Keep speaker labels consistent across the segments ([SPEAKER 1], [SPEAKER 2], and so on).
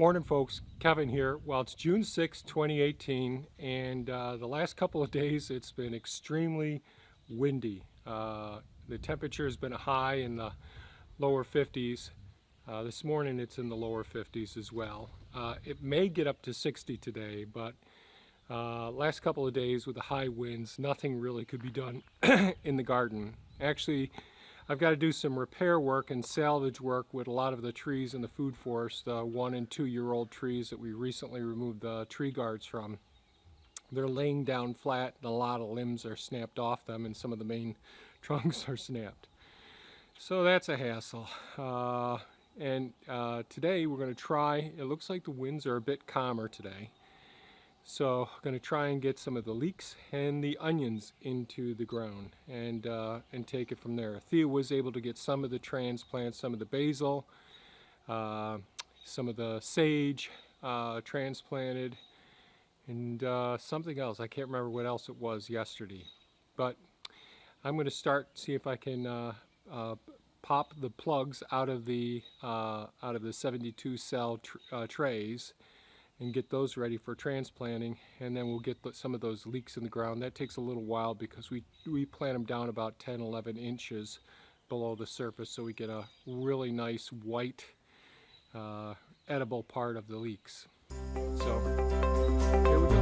[SPEAKER 1] Morning folks, Kevin here. Well, it's June 6, 2018, and the last couple of days it's been extremely windy. The temperature has been high in the lower 50s. This morning it's in the lower 50s as well. It may get up to 60 today, but last couple of days with the high winds, nothing really could be done in the garden. Actually, I've got to do some repair work and salvage work with a lot of the trees in the food forest, 1 and 2 year old trees that we recently removed the tree guards from. They're laying down flat and a lot of limbs are snapped off them and some of the main trunks are snapped. So that's a hassle. Today we're going to try, it looks like the winds are a bit calmer today. So I'm going to try and get some of the leeks and the onions into the ground and take it from there. Thea was able to get some of the transplants, some of the basil, some of the sage transplanted, and something else. I can't remember what else it was yesterday. But I'm going to see if I can pop the plugs out of the 72 cell trays and get those ready for transplanting, and then we'll get some of those leeks in the ground. That takes a little while because we plant them down about 10-11 inches below the surface so we get a really nice white edible part of the leeks. So here we go.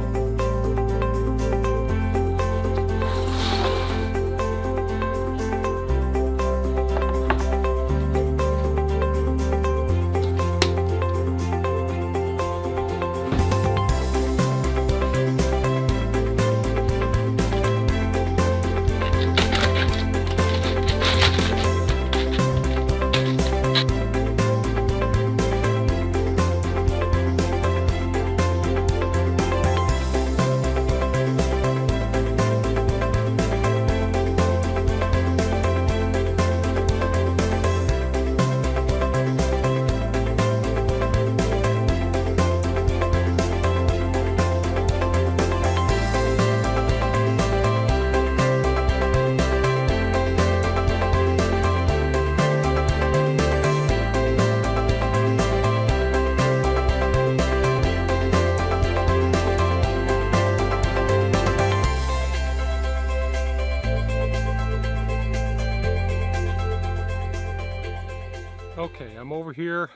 [SPEAKER 1] Okay, I'm over here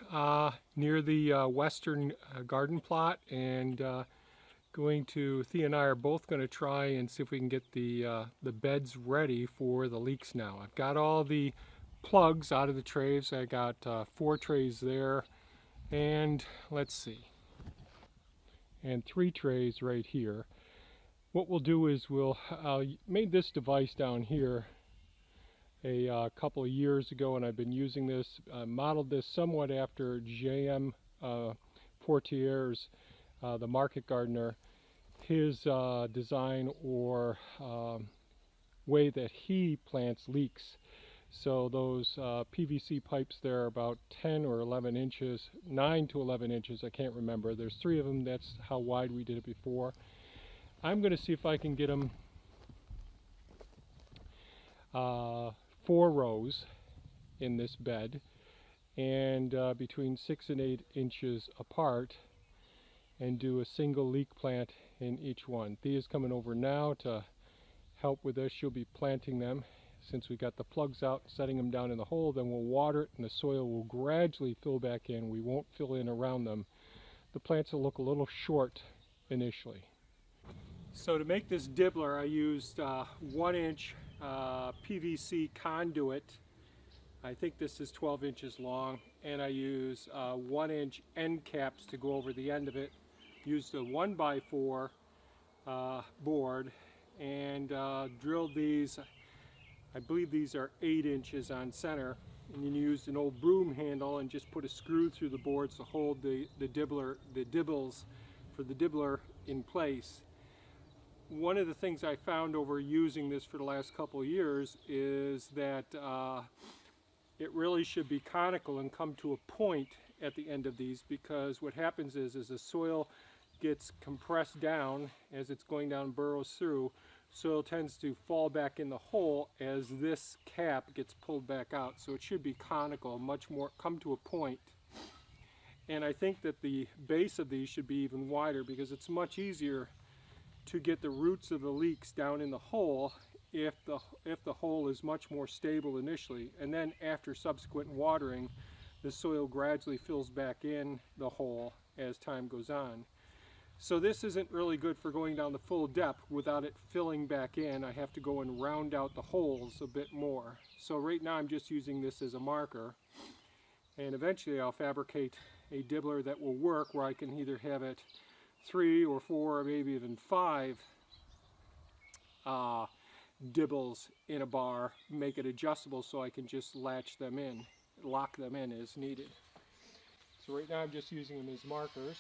[SPEAKER 1] near the western garden plot, and Thea and I are both going to try and see if we can get the beds ready for the leeks now. I've got all the plugs out of the trays. I got 4 trays there, and let's see, and 3 trays right here. What we'll do is made this device down here a couple of years ago, and I've been using this, modeled this somewhat after JM-Fortier's, the market gardener, his design or way that he plants leeks. So those PVC pipes there are about 10 or 11 inches, 9 to 11 inches, I can't remember. There's 3 of them, that's how wide we did it before. I'm going to see if I can get them 4 rows in this bed, and between 6 and 8 inches apart, and do a single leek plant in each one. Thea's coming over now to help with this. She'll be planting them. Since we got the plugs out, setting them down in the hole, then we'll water it and the soil will gradually fill back in. We won't fill in around them. The plants will look a little short initially. So to make this dibbler, I used 1-inch PVC conduit. I think this is 12 inches long, and I use 1-inch end caps to go over the end of it. Used a 1x4 board and drilled these. I believe these are 8 inches on center, and then used an old broom handle and just put a screw through the boards to hold the dibbles for the dibbler in place. One of the things I found over using this for the last couple of years is that it really should be conical and come to a point at the end of these, because what happens is the soil gets compressed down as it's going down, burrows through, soil tends to fall back in the hole as this cap gets pulled back out. So it should be conical, much more, come to a point. And I think that the base of these should be even wider because it's much easier to get the roots of the leeks down in the hole if the hole is much more stable initially. And then after subsequent watering, the soil gradually fills back in the hole as time goes on. So this isn't really good for going down the full depth without it filling back in. I have to go and round out the holes a bit more. So right now I'm just using this as a marker. And eventually I'll fabricate a dibbler that will work where I can either have it 3 or 4 or maybe even 5 dibbles in a bar, make it adjustable so I can just latch them in, lock them in as needed. So right now I'm just using them as markers.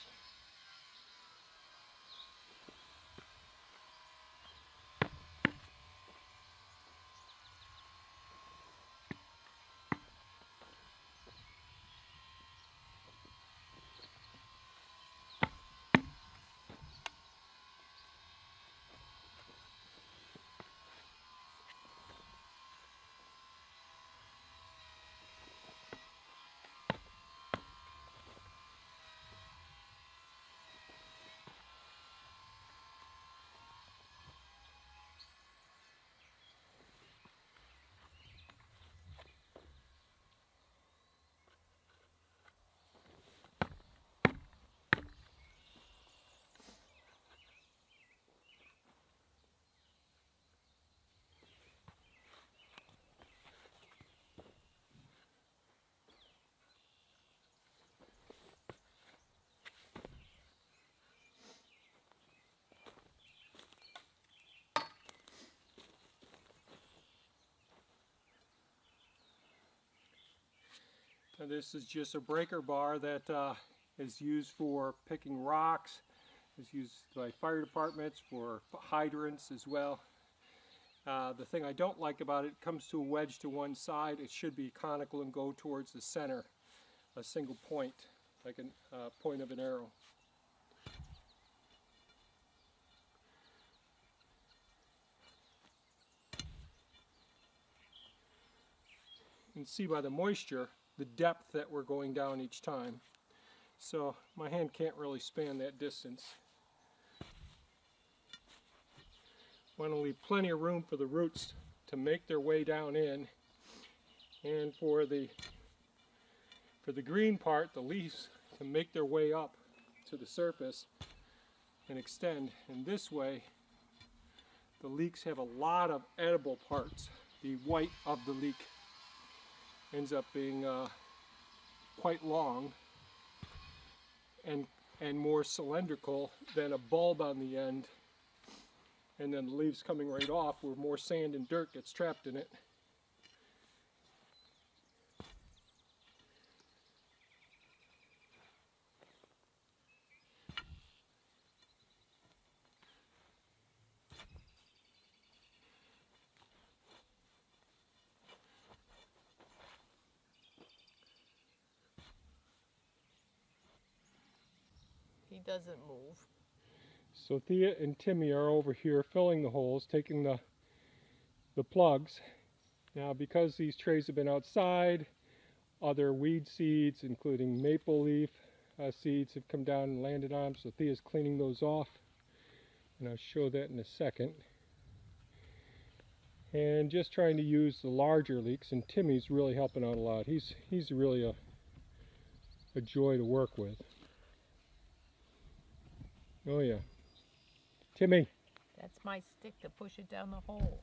[SPEAKER 1] Now this is just a breaker bar that is used for picking rocks. It's used by fire departments for hydrants as well. The thing I don't like about it, comes to a wedge to one side. It should be conical and go towards the center, a single point, like a point of an arrow. You can see by the moisture the depth that we're going down each time. So my hand can't really span that distance. Want to leave plenty of room for the roots to make their way down in, and for the green part, the leaves, to make their way up to the surface and extend. And this way the leeks have a lot of edible parts. The white of the leek ends up being quite long and more cylindrical than a bulb on the end, and then the leaves coming right off where more sand and dirt gets trapped in it.
[SPEAKER 2] He doesn't move.
[SPEAKER 1] So Thea and Timmy are over here filling the holes, taking the plugs. Now because these trays have been outside, other weed seeds, including maple leaf seeds, have come down and landed on them. So Thea's cleaning those off, and I'll show that in a second. And just trying to use the larger leeks, and Timmy's really helping out a lot. He's really a joy to work with. Oh yeah. Timmy.
[SPEAKER 2] That's my stick to push it down the hole.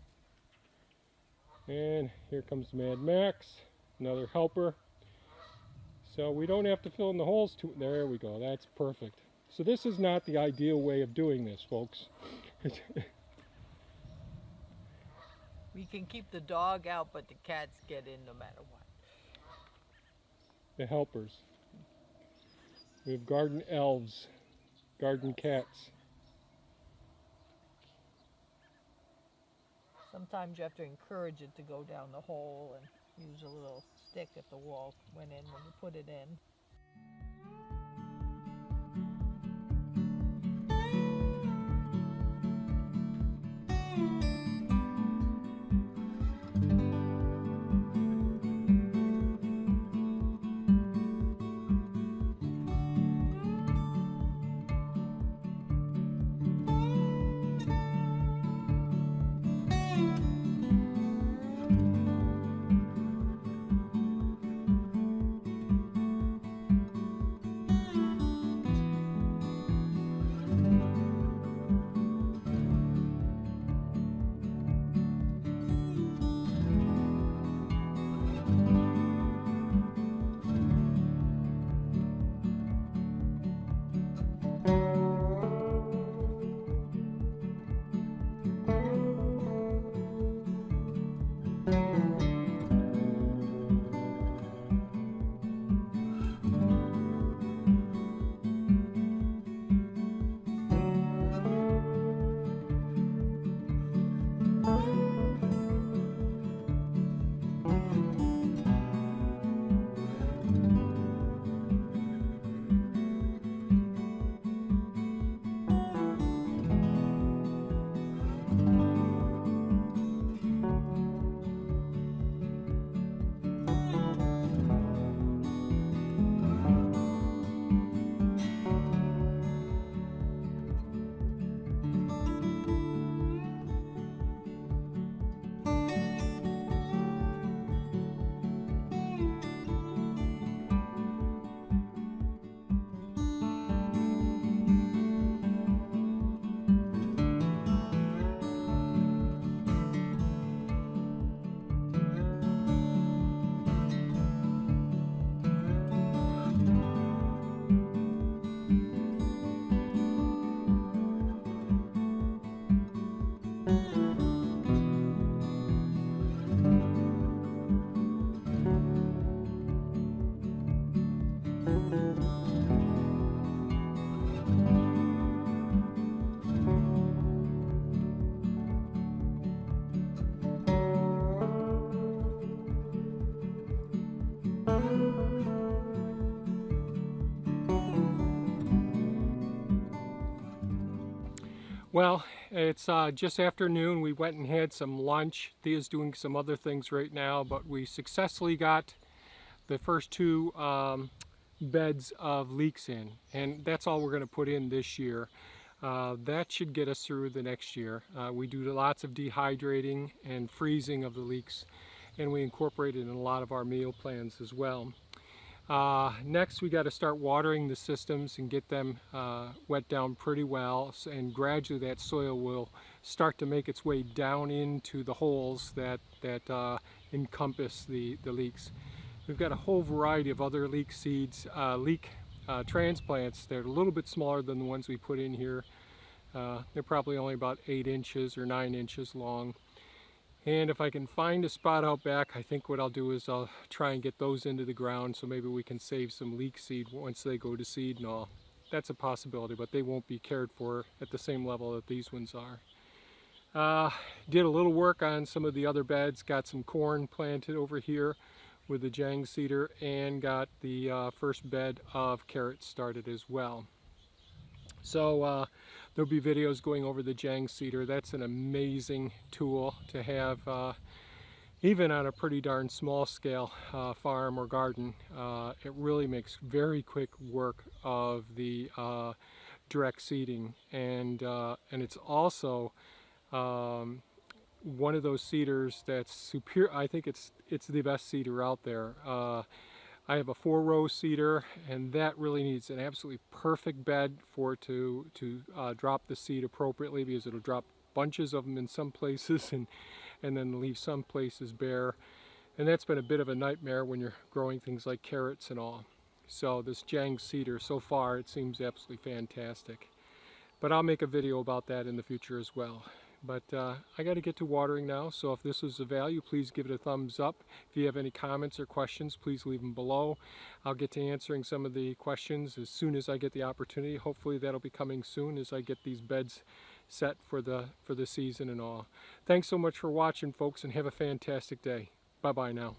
[SPEAKER 1] And here comes Mad Max, another helper. So we don't have to fill in the holes too. There we go, that's perfect. So this is not the ideal way of doing this, folks.
[SPEAKER 2] We can keep the dog out, but the cats get in no matter what.
[SPEAKER 1] The helpers. We have garden elves. Garden cats.
[SPEAKER 2] Sometimes you have to encourage it to go down the hole and use a little stick if the wall went in when you put it in.
[SPEAKER 1] Well, it's just after noon. We went and had some lunch. Thea's doing some other things right now, but we successfully got the first two beds of leeks in, and that's all we're going to put in this year. That should get us through the next year. We do lots of dehydrating and freezing of the leeks, and we incorporate it in a lot of our meal plans as well. Next, we got to start watering the systems and get them wet down pretty well, and gradually that soil will start to make its way down into the holes that encompass the leeks. We've got a whole variety of other leek seeds, leek transplants. They're a little bit smaller than the ones we put in here. They're probably only about 8 inches or 9 inches long. And if I can find a spot out back, I think what I'll do is I'll try and get those into the ground so maybe we can save some leek seed once they go to seed and all. That's a possibility, but they won't be cared for at the same level that these ones are. Did a little work on some of the other beds, got some corn planted over here with the Jang seeder, and got the first bed of carrots started as well. So there'll be videos going over the Jang seeder. That's an amazing tool to have even on a pretty darn small scale farm or garden. It really makes very quick work of the direct seeding, and it's also one of those seeders that's superior. I think it's the best seeder out there. I have a 4-row seeder, and that really needs an absolutely perfect bed for it to drop the seed appropriately, because it'll drop bunches of them in some places and then leave some places bare. And that's been a bit of a nightmare when you're growing things like carrots and all. So this Jang seeder, so far, it seems absolutely fantastic. But I'll make a video about that in the future as well. But I got to get to watering now, so if this was of value, please give it a thumbs up. If you have any comments or questions, please leave them below. I'll get to answering some of the questions as soon as I get the opportunity. Hopefully that'll be coming soon as I get these beds set for the season and all. Thanks so much for watching, folks, and have a fantastic day. Bye-bye now.